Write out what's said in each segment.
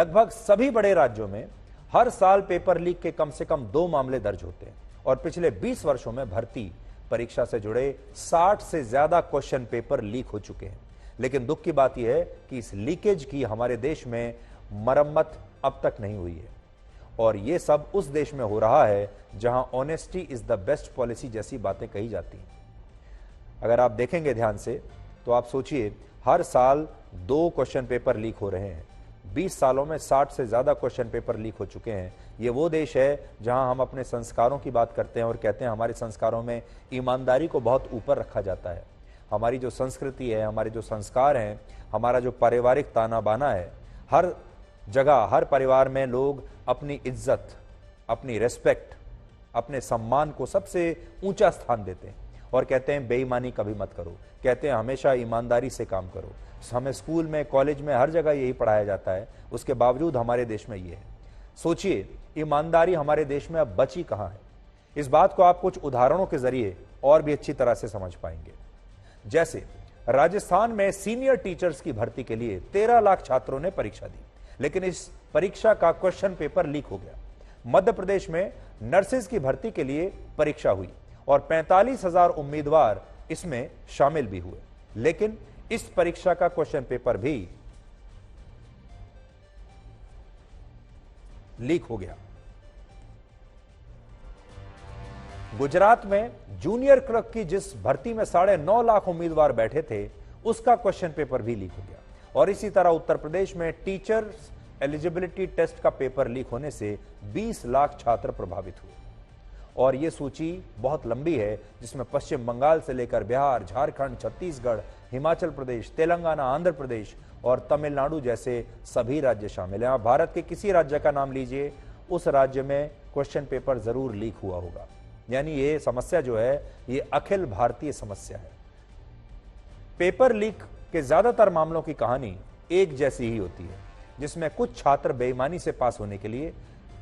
लगभग सभी बड़े राज्यों में हर साल पेपर लीक के कम से कम 2 मामले दर्ज होते हैं और पिछले 20 वर्षों में भर्ती परीक्षा से जुड़े 60 से ज्यादा क्वेश्चन पेपर लीक हो चुके हैं। लेकिन दुख की बात यह है कि इस लीकेज की हमारे देश में मरम्मत अब तक नहीं हुई है और यह सब उस देश में हो रहा है जहां honesty is the best policy जैसी बातें कही जाती हैं। अगर आप देखेंगे ध्यान से तो आप सोचिए, हर साल 2 क्वेश्चन पेपर लीक हो रहे हैं। 20 सालों में 60 से ज्यादा क्वेश्चन पेपर लीक हो चुके हैं। ये वो देश है जहां हम अपने संस्कारों की बात करते हैं और कहते हैं हमारे संस्कारों में ईमानदारी को बहुत ऊपर रखा जाता है। हमारी जो संस्कृति है, हमारे जो संस्कार हैं, हमारा जो पारिवारिक ताना बाना है, हर जगह हर परिवार में लोग अपनी इज्जत, अपनी रेस्पेक्ट, अपने सम्मान को सबसे ऊंचा स्थान देते हैं और कहते हैं बेईमानी कभी मत करो, कहते हैं हमेशा ईमानदारी से काम करो। हमें स्कूल में, कॉलेज में, हर जगह यही पढ़ाया जाता है। उसके बावजूद हमारे देश में ये है। सोचिए, ईमानदारी हमारे देश में अब बची कहां है। इस बात को आप कुछ उदाहरणों के जरिए और भी अच्छी तरह से समझ पाएंगे। जैसे राजस्थान में सीनियर टीचर्स की भर्ती के लिए 13 लाख छात्रों ने परीक्षा दी, लेकिन इस परीक्षा का क्वेश्चन पेपर लीक हो गया। मध्य प्रदेश में नर्सेज की भर्ती के लिए परीक्षा हुई और 45,000 उम्मीदवार इसमें शामिल भी हुए, लेकिन इस परीक्षा का क्वेश्चन पेपर भी लीक हो गया। गुजरात में जूनियर क्लर्क की जिस भर्ती में 9.5 लाख उम्मीदवार बैठे थे, उसका क्वेश्चन पेपर भी लीक हो गया। और इसी तरह उत्तर प्रदेश में टीचर्स एलिजिबिलिटी टेस्ट का पेपर लीक होने से 20 लाख छात्र प्रभावित हुए। और यह सूची बहुत लंबी है, जिसमें पश्चिम बंगाल से लेकर बिहार, झारखंड, छत्तीसगढ़, हिमाचल प्रदेश, तेलंगाना, आंध्र प्रदेश और तमिलनाडु जैसे सभी राज्य शामिल हैं। आप भारत के किसी राज्य का नाम लीजिए, उस राज्य में क्वेश्चन पेपर जरूर लीक हुआ होगा। यानी ये समस्या जो है, ये अखिल भारतीय समस्या है। पेपर लीक के ज्यादातर मामलों की कहानी एक जैसी ही होती है, जिसमें कुछ छात्र बेईमानी से पास होने के लिए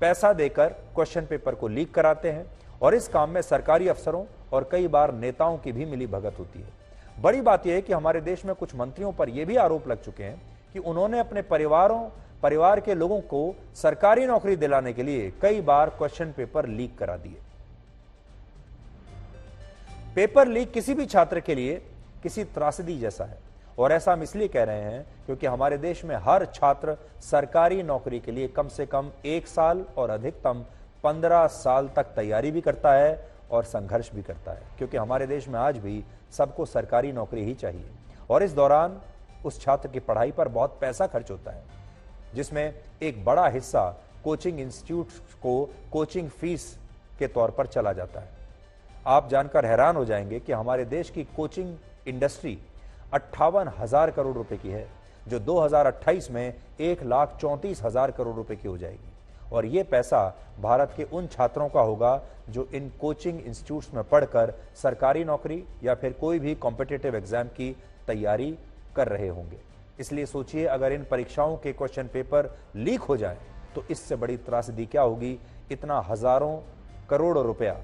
पैसा देकर क्वेश्चन पेपर को लीक कराते हैं और इस काम में सरकारी अफसरों और कई बार नेताओं की भी मिलीभगत होती है। बड़ी बात यह है कि हमारे देश में कुछ मंत्रियों पर यह भी आरोप लग चुके हैं कि उन्होंने अपने परिवार के लोगों को सरकारी नौकरी दिलाने के लिए कई बार क्वेश्चन पेपर लीक करा दिए। पेपर लीक किसी भी छात्र के लिए किसी त्रासदी जैसा है और ऐसा हम इसलिए कह रहे हैं क्योंकि हमारे देश में हर छात्र सरकारी नौकरी के लिए कम से कम 1 साल और अधिकतम 15 साल तक तैयारी भी करता है और संघर्ष भी करता है, क्योंकि हमारे देश में आज भी सबको सरकारी नौकरी ही चाहिए। और इस दौरान उस छात्र की पढ़ाई पर बहुत पैसा खर्च होता है, जिसमें एक बड़ा हिस्सा कोचिंग इंस्टीट्यूट को कोचिंग फीस के तौर पर चला जाता है। आप जानकर हैरान हो जाएंगे कि हमारे देश की कोचिंग इंडस्ट्री 58,000 करोड़ रुपए की है, जो 2028 में 1,34,000 करोड़ रुपए की हो जाएगी। और यह पैसा भारत के उन छात्रों का होगा जो इन कोचिंग इंस्टीट्यूट्स में पढ़कर सरकारी नौकरी या फिर कोई भी कॉम्पिटिटिव एग्जाम की तैयारी कर रहे होंगे। इसलिए सोचिए, अगर इन परीक्षाओं के क्वेश्चन पेपर लीक हो जाए तो इससे बड़ी त्रासदी क्या होगी। इतना हजारों करोड़ रुपया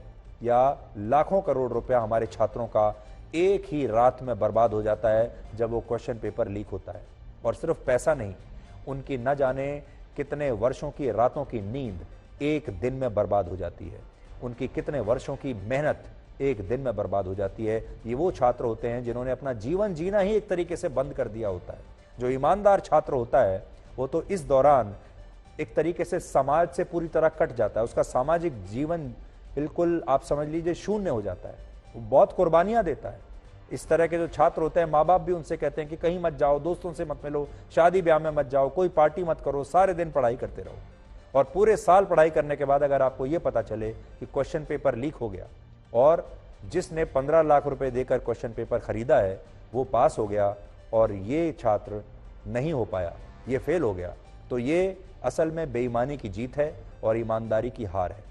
या लाखों करोड़ रुपया हमारे छात्रों का एक ही रात में बर्बाद हो जाता है जब वो क्वेश्चन पेपर लीक होता है। और सिर्फ पैसा नहीं, उनकी न जाने कितने वर्षों की रातों की नींद एक दिन में बर्बाद हो जाती है, उनकी कितने वर्षों की मेहनत एक दिन में बर्बाद हो जाती है। ये वो छात्र होते हैं जिन्होंने अपना जीवन जीना ही एक तरीके से बंद कर दिया होता है। जो ईमानदार छात्र होता है वो तो इस दौरान एक तरीके से समाज से पूरी तरह कट जाता है, उसका सामाजिक जीवन बिल्कुल आप समझ लीजिए शून्य हो जाता है। वो बहुत कुर्बानियां देता है। इस तरह के जो छात्र होते हैं, माँ बाप भी उनसे कहते हैं कि कहीं मत जाओ, दोस्तों से मत मिलो, शादी ब्याह में मत जाओ, कोई पार्टी मत करो, सारे दिन पढ़ाई करते रहो। और पूरे साल पढ़ाई करने के बाद अगर आपको यह पता चले कि क्वेश्चन पेपर लीक हो गया और जिसने 15 लाख रुपए देकर क्वेश्चन पेपर खरीदा है वो पास हो गया और ये छात्र नहीं हो पाया, ये फेल हो गया, तो ये असल में बेईमानी की जीत है और ईमानदारी की हार है।